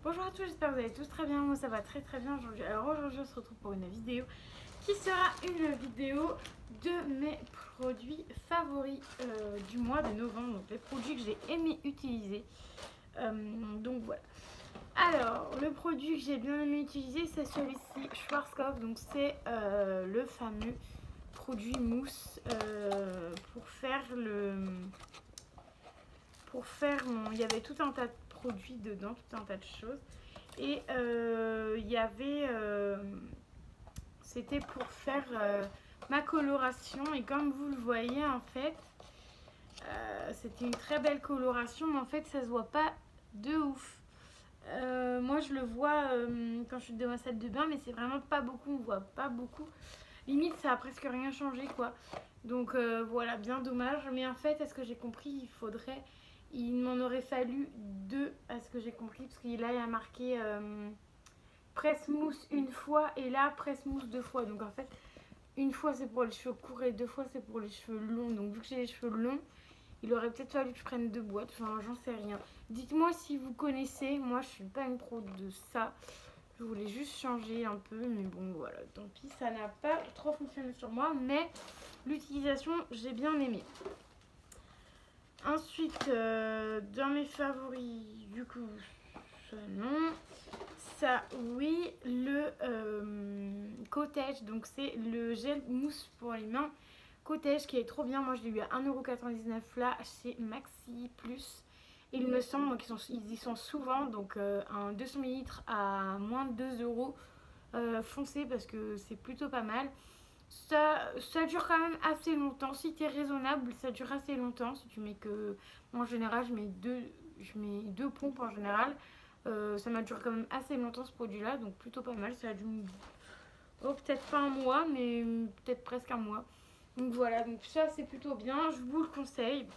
Bonjour à tous, j'espère que vous allez tous très bien. Moi ça va très bien aujourd'hui. Alors aujourd'hui on se retrouve pour une vidéo qui sera une vidéo de mes produits favoris du mois de novembre. Donc les produits que j'ai aimé utiliser. Donc voilà. Alors le produit que j'ai bien aimé utiliser c'est celui-ci, Schwarzkopf. Donc c'est le fameux produit mousse il y avait tout un tas de produits dedans, tout un tas de choses. Et il y avait c'était pour faire ma coloration, et comme vous le voyez en fait c'était une très belle coloration, mais en fait ça se voit pas de ouf. Moi je le vois quand je suis dans ma salle de bain, mais c'est vraiment pas beaucoup, on voit pas beaucoup, limite ça a presque rien changé quoi. Donc voilà, bien dommage. Mais en fait, à ce que j'ai compris, il m'en aurait fallu deux, à ce que j'ai compris, parce qu'il a marqué presse mousse une fois, et là presse mousse deux fois. Donc en fait, une fois c'est pour les cheveux courts et deux fois c'est pour les cheveux longs. Donc vu que j'ai les cheveux longs, il aurait peut-être fallu que je prenne deux boîtes. Enfin, j'en sais rien. Dites-moi si vous connaissez. Moi, je suis pas une pro de ça. Je voulais juste changer un peu, mais bon, voilà. Tant pis, ça n'a pas trop fonctionné sur moi, mais l'utilisation, j'ai bien aimé. Ensuite, dans mes favoris, du coup, ça non. Ça, oui, le Cottage. Donc, c'est le gel mousse pour les mains Cottage qui est trop bien. Moi, je l'ai eu à 1,99€ là chez Maxi Plus. Il me semble qu'ils y sont souvent. Donc, un 200 ml à moins de 2€. Foncez parce que c'est plutôt pas mal. Ça dure quand même assez longtemps. Si tu es raisonnable, ça dure assez longtemps. Si tu mets que. Moi, en général, je mets deux pompes en général. Ça m'a duré quand même assez longtemps ce produit là. Donc, plutôt pas mal. Ça a dû. Oh, peut-être pas un mois, mais peut-être presque un mois. Donc, voilà. Donc, ça, c'est plutôt bien. Je vous le conseille.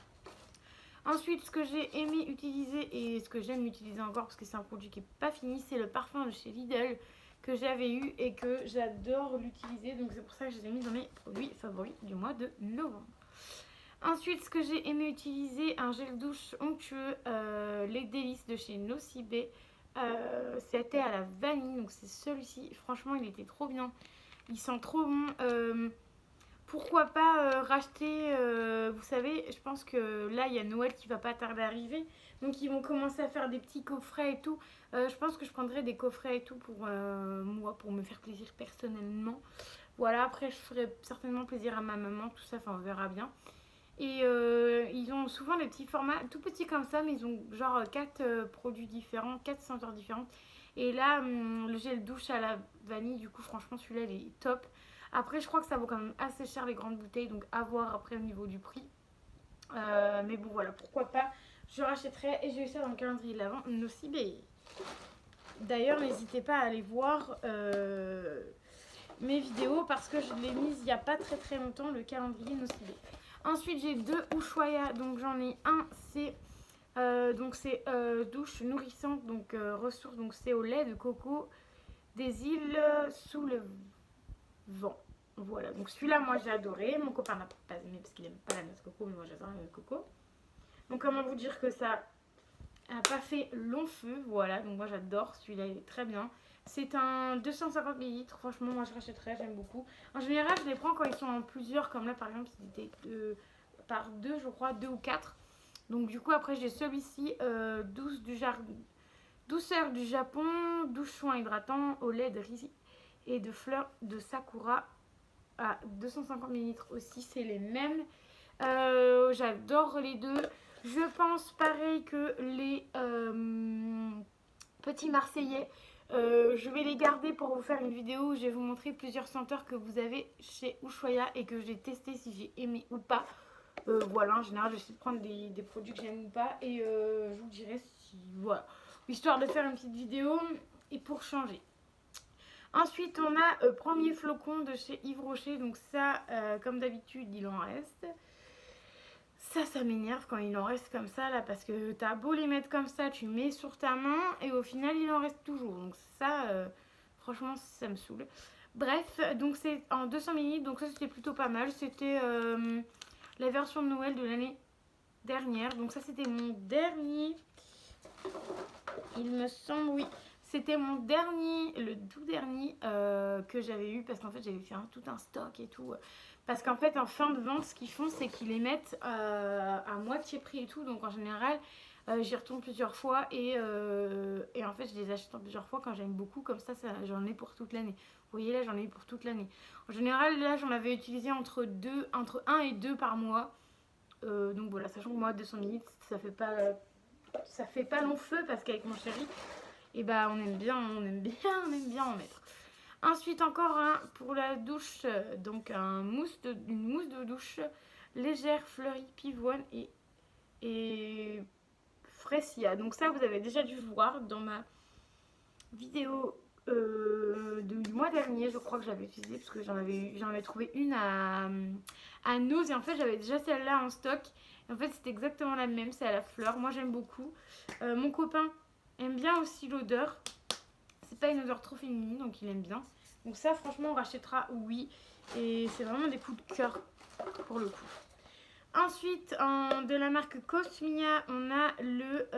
Ensuite, ce que j'ai aimé utiliser et ce que j'aime utiliser encore parce que c'est un produit qui n'est pas fini, c'est le parfum de chez Lidl que j'avais eu et que j'adore l'utiliser. Donc c'est pour ça que je l'ai mis dans mes produits favoris du mois de novembre. Ensuite, ce que j'ai aimé utiliser, un gel douche onctueux, les délices de chez Nocibé. C'était à la vanille, donc c'est celui-ci. Franchement, il était trop bien. Il sent trop bon. Pourquoi pas racheter, vous savez, je pense que là il y a Noël qui va pas tarder à arriver, donc ils vont commencer à faire des petits coffrets et tout. Je pense que je prendrai des coffrets et tout pour moi, pour me faire plaisir personnellement. Voilà, après je ferai certainement plaisir à ma maman, tout ça, enfin on verra bien. Et ils ont souvent des petits formats tout petits comme ça, mais ils ont genre 4 produits différents, 4 senteurs différentes. Et là, le gel douche à la vanille, du coup franchement celui-là il est top. Après, je crois que ça vaut quand même assez cher les grandes bouteilles, donc à voir après au niveau du prix. Mais bon, voilà, pourquoi pas. Je rachèterai et j'ai eu ça dans le calendrier de l'Avent Nocibé. D'ailleurs, n'hésitez pas à aller voir mes vidéos parce que je l'ai mise il n'y a pas très longtemps, le calendrier Nocibé. Ensuite, j'ai deux Ushuaïa, donc j'en ai un, c'est douche nourrissante, donc ressources, donc c'est au lait de coco des îles sous le vent. Voilà, donc celui-là, moi j'ai adoré. Mon copain n'a pas aimé parce qu'il n'aime pas la noix de coco, mais moi j'adore la noix de coco. Donc, comment vous dire que ça n'a pas fait long feu. Voilà, donc moi j'adore. Celui-là, il est très bien. C'est un 250 ml. Franchement, moi je rachèterais, j'aime beaucoup. En général, je les prends quand ils sont en plusieurs, comme là par exemple, c'était par deux, je crois, deux ou quatre. Donc, du coup, après, j'ai celui-ci, douceur du Japon, douche soin hydratant au lait de riz et de fleurs de sakura à 250 ml aussi, c'est les mêmes. J'adore les deux. Je pense pareil que les petits Marseillais. Je vais les garder pour vous faire une vidéo où je vais vous montrer plusieurs senteurs que vous avez chez Ushuaïa et que j'ai testé si j'ai aimé ou pas. Voilà, en général, j'essaie de prendre des produits que j'aime ou pas et je vous dirai si. Voilà. Histoire de faire une petite vidéo et pour changer. Ensuite, on a premier flocon de chez Yves Rocher. Donc ça, comme d'habitude, il en reste. Ça m'énerve quand il en reste comme ça, là, parce que t'as beau les mettre comme ça, tu mets sur ta main, et au final, il en reste toujours. Donc ça, franchement, ça me saoule. Bref, donc c'est en 200 ml, donc ça, c'était plutôt pas mal. C'était la version de Noël de l'année dernière. Donc ça, c'était mon dernier Il me semble, oui. C'était mon dernier, le tout dernier que j'avais eu parce qu'en fait j'avais fait tout un stock et tout. Parce qu'en fait en fin de vente ce qu'ils font c'est qu'ils les mettent à moitié prix et tout. Donc en général j'y retourne plusieurs fois et en fait je les achète en plusieurs fois quand j'aime beaucoup. Comme ça j'en ai pour toute l'année. Vous voyez là j'en ai pour toute l'année. En général là j'en avais utilisé entre 1 et 2 par mois. Donc voilà, sachant que moi 200 ml ça fait pas long feu parce qu'avec mon chéri et bah on aime bien en mettre. Ensuite encore un pour la douche, donc une mousse de douche légère fleurie pivoine et fraisia. Donc ça vous avez déjà dû voir dans ma vidéo du mois dernier, je crois que j'avais utilisé parce que j'en avais trouvé une à Nose et en fait j'avais déjà celle-là en stock. Et en fait c'est exactement la même, c'est à la fleur. Moi j'aime beaucoup. Mon copain aime bien aussi l'odeur. C'est pas une odeur trop féminine donc il aime bien. Donc ça franchement on rachètera, oui. Et c'est vraiment des coups de cœur pour le coup. Ensuite de la marque Cosmia on a le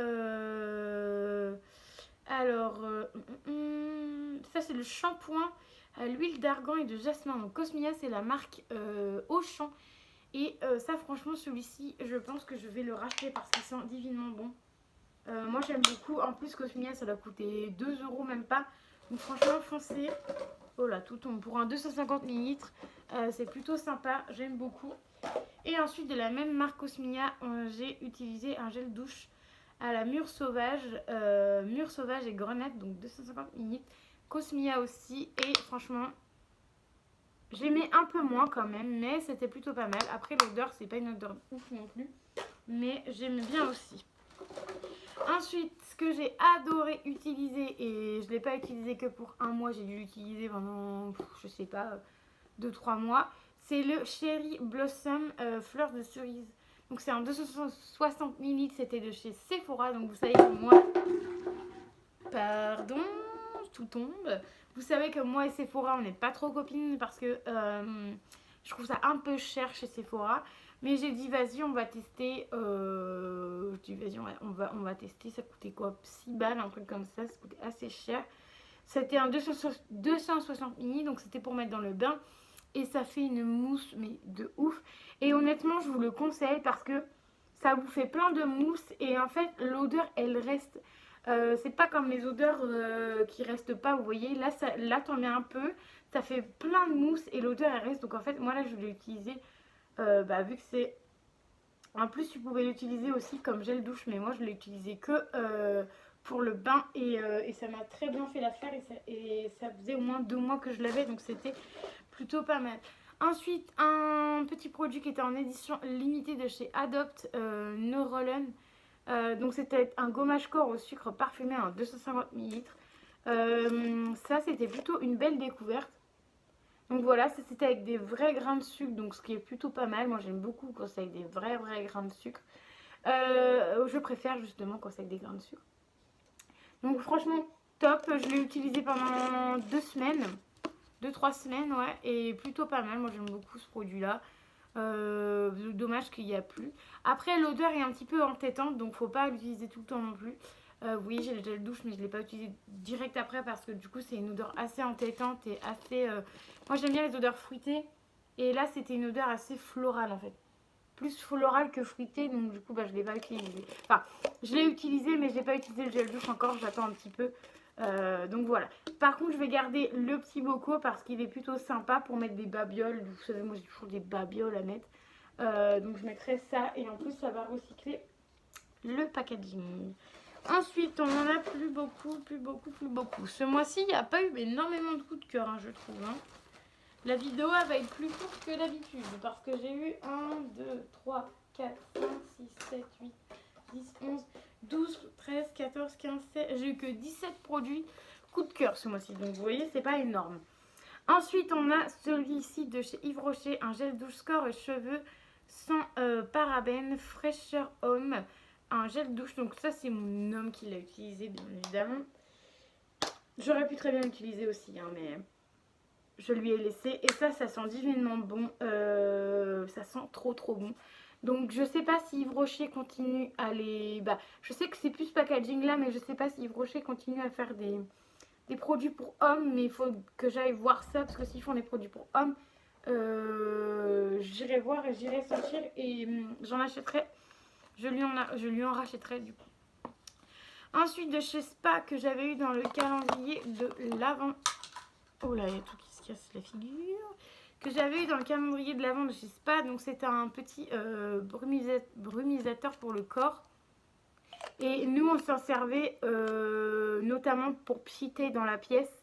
ça c'est le shampoing à l'huile d'argan et de jasmin. Donc Cosmia c'est la marque Auchan. Et ça franchement celui-ci je pense que je vais le racheter parce qu'il sent divinement bon. Moi j'aime beaucoup. En plus Cosmia ça doit coûter 2 € même pas. Donc franchement foncez. Oh là tout tombe. Pour un 250 ml c'est plutôt sympa. J'aime beaucoup. Et ensuite de la même marque Cosmia j'ai utilisé un gel douche à la mûre sauvage et grenade. Donc 250 ml. Cosmia aussi. Et franchement j'aimais un peu moins quand même. Mais c'était plutôt pas mal. Après l'odeur c'est pas une odeur ouf non plus. Mais j'aime bien aussi. Ensuite, ce que j'ai adoré utiliser, et je ne l'ai pas utilisé que pour un mois, j'ai dû l'utiliser pendant, je sais pas, 2-3 mois, c'est le Cherry Blossom fleur de cerise. Donc c'est un 260 ml, c'était de chez Sephora, donc vous savez que moi, pardon, tout tombe. Vous savez que moi et Sephora, on n'est pas trop copines parce que je trouve ça un peu cher chez Sephora. Mais j'ai dit vas-y on va tester, je dis vas-y on va tester, ça coûtait quoi 6 balles, un truc comme ça coûtait assez cher. C'était un 260 ml, donc c'était pour mettre dans le bain. Et ça fait une mousse mais de ouf. Et honnêtement je vous le conseille parce que ça vous fait plein de mousse et en fait l'odeur elle reste. C'est pas comme les odeurs qui restent pas, vous voyez, là t'en mets un peu, ça fait plein de mousse et l'odeur elle reste. Donc en fait moi là je l'ai utilisé. Vu que c'est... En plus, tu pouvais l'utiliser aussi comme gel douche, mais moi, je l'ai utilisé que pour le bain et ça m'a très bien fait l'affaire et ça faisait au moins 2 mois que je l'avais, donc c'était plutôt pas mal. Ensuite, un petit produit qui était en édition limitée de chez Adopt, No Roll-On. Donc c'était un gommage corps au sucre parfumé à 250 ml. Ça, c'était plutôt une belle découverte. Donc voilà, ça c'était avec des vrais grains de sucre, donc ce qui est plutôt pas mal. Moi j'aime beaucoup quand c'est avec des vrais grains de sucre. Je préfère justement quand c'est avec des grains de sucre. Donc franchement top, je l'ai utilisé pendant 2 semaines, 2-3 semaines, ouais, et plutôt pas mal. Moi j'aime beaucoup ce produit là. Dommage qu'il n'y a plus. Après l'odeur est un petit peu entêtante, donc faut pas l'utiliser tout le temps non plus. Oui, j'ai le gel douche, mais je ne l'ai pas utilisé direct après parce que du coup, c'est une odeur assez entêtante et assez. Moi, j'aime bien les odeurs fruitées. Et là, c'était une odeur assez florale en fait. Plus florale que fruitée, donc du coup, je ne l'ai pas utilisé. Enfin, je l'ai utilisé, mais je n'ai pas utilisé le gel douche encore. J'attends un petit peu. Donc voilà. Par contre, je vais garder le petit boco parce qu'il est plutôt sympa pour mettre des babioles. Vous savez, moi, j'ai toujours des babioles à mettre. Donc, je mettrai ça. Et en plus, ça va recycler le packaging. Ensuite, on en a plus beaucoup. Ce mois-ci, il n'y a pas eu énormément de coups de cœur, je trouve. La vidéo elle va être plus courte que d'habitude parce que j'ai eu 1, 2, 3, 4, 5, 6, 7, 8, 10, 11, 12, 13, 14, 15, 16. J'ai eu que 17 produits coup de cœur ce mois-ci. Donc, vous voyez, c'est pas énorme. Ensuite, on a celui-ci de chez Yves Rocher, un gel douche corps et cheveux sans parabènes, fraîcheur homme. Un gel douche, donc ça c'est mon homme qui l'a utilisé bien évidemment. J'aurais pu très bien l'utiliser aussi, mais je lui ai laissé. Et ça sent divinement bon, ça sent trop bon. Donc je sais pas si Yves Rocher continue à les... Bah, je sais que c'est plus packaging là, mais je sais pas si Yves Rocher continue à faire des produits pour hommes, mais il faut que j'aille voir ça, parce que s'ils font des produits pour hommes, j'irai voir et j'irai sortir et j'en achèterai. Je lui en rachèterai du coup. Ensuite de chez Spa que j'avais eu dans le calendrier de l'avant. Oh là, il y a tout qui se casse la figure. Que j'avais eu dans le calendrier de l'avant de chez Spa. Donc c'était un petit brumisateur pour le corps. Et nous on s'en servait notamment pour pchiter dans la pièce.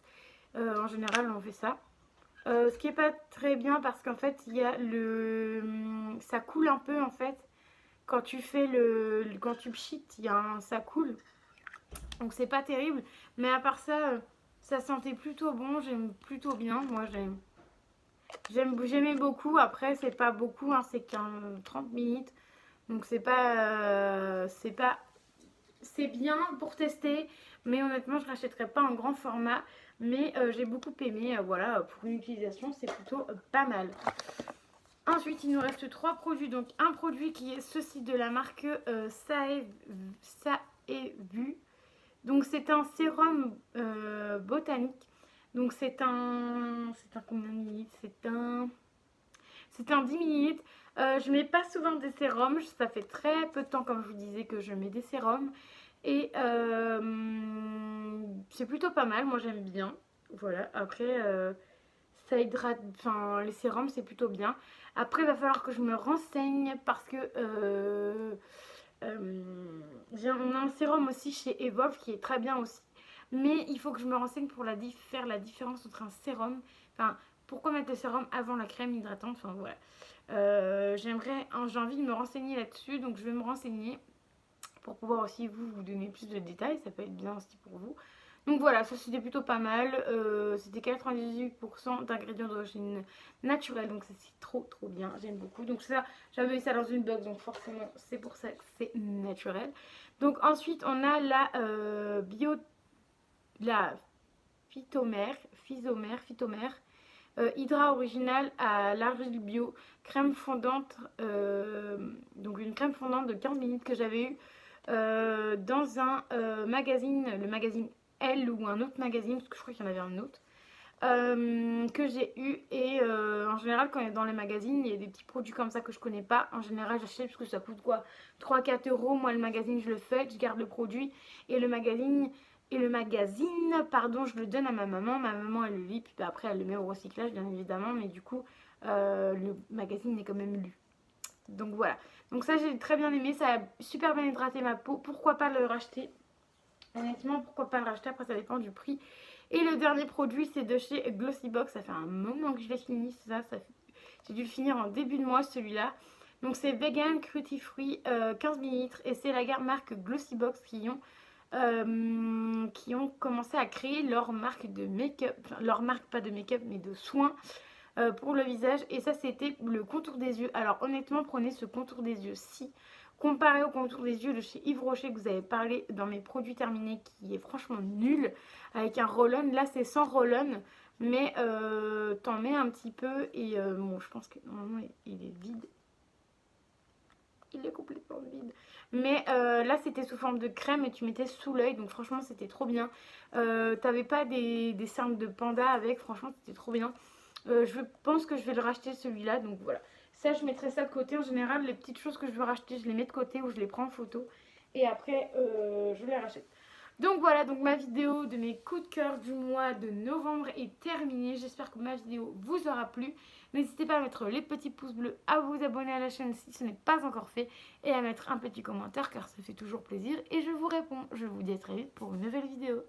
En général on fait ça. Ce qui est pas très bien parce qu'en fait il y a ça coule un peu en fait. Quand tu fais quand tu pchites, ça coule. Donc c'est pas terrible. Mais à part ça, ça sentait plutôt bon. J'aime plutôt bien. Moi j'aimais beaucoup. Après c'est pas beaucoup, hein, c'est 30 minutes. Donc c'est bien pour tester. Mais honnêtement je rachèterai pas en grand format. Mais j'ai beaucoup aimé. Voilà, pour une utilisation c'est plutôt pas mal. Ensuite, il nous reste 3 produits. Donc, un produit qui est ceci de la marque Saevu. Donc, c'est un sérum botanique. Donc, c'est un combien de millilitres? C'est un 10 millilitres. Je mets pas souvent des sérums. Ça fait très peu de temps, comme je vous disais, que je mets des sérums. Et c'est plutôt pas mal. Moi, j'aime bien. Voilà. Après... ça hydrate, enfin les sérums c'est plutôt bien. Après il va falloir que je me renseigne parce que on a un sérum aussi chez Evolve qui est très bien aussi. Mais il faut que je me renseigne pour faire la différence entre un sérum, enfin pourquoi mettre le sérum avant la crème hydratante, enfin voilà. J'ai envie de me renseigner là-dessus, donc je vais me renseigner pour pouvoir aussi vous donner plus de détails, ça peut être bien aussi pour vous. Donc voilà, ça c'était plutôt pas mal. C'était 98% d'ingrédients d'origine naturelle. Donc c'est trop bien. J'aime beaucoup. Donc ça, j'avais eu ça dans une box. Donc forcément, c'est pour ça que c'est naturel. Donc ensuite, on a la phytomère. Hydra original à l'argile bio. Crème fondante. Donc une crème fondante de 15 minutes que j'avais eu dans un magazine. Le magazine Elle ou un autre magazine, parce que je crois qu'il y en avait un autre, que j'ai eu. Et en général, quand il est dans les magazines, il y a des petits produits comme ça que je connais pas. En général, j'achète parce que ça coûte quoi, 3-4 euros. Moi, le magazine, je le fais, je garde le produit. Et le magazine, pardon, je le donne à ma maman. Ma maman, elle le lit, puis après, elle le met au recyclage, bien évidemment. Mais du coup, le magazine est quand même lu. Donc voilà. Donc ça, j'ai très bien aimé. Ça a super bien hydraté ma peau. Pourquoi pas le racheter? Honnêtement, pourquoi pas le racheter? Après, ça dépend du prix. Et le dernier produit, c'est de chez Glossybox. Ça fait un moment que je l'ai fini. J'ai dû le finir en début de mois, celui-là. Donc, c'est vegan, cruelty free, 15 ml. Et c'est la marque Glossybox qui ont commencé à créer leur marque de make-up. Enfin, leur marque, pas de make-up, mais de soins pour le visage. Et ça, c'était le contour des yeux. Alors, honnêtement, prenez ce contour des yeux-ci. Comparé au contour des yeux de chez Yves Rocher que vous avez parlé dans mes produits terminés, qui est franchement nul, avec un roll-on. Là c'est sans roll-on, mais t'en mets un petit peu et bon, je pense que normalement il est vide. Il est complètement vide. Mais là c'était sous forme de crème et tu mettais sous l'œil, donc franchement c'était trop bien. T'avais pas des cernes de panda avec, franchement c'était trop bien. Je pense que je vais le racheter celui-là, donc voilà. Ça, je mettrai ça de côté. En général, les petites choses que je veux racheter, je les mets de côté ou je les prends en photo. Et après, je les rachète. Donc voilà, donc ma vidéo de mes coups de cœur du mois de novembre est terminée. J'espère que ma vidéo vous aura plu. N'hésitez pas à mettre les petits pouces bleus, à vous abonner à la chaîne si ce n'est pas encore fait. Et à mettre un petit commentaire car ça fait toujours plaisir. Et je vous réponds. Je vous dis à très vite pour une nouvelle vidéo.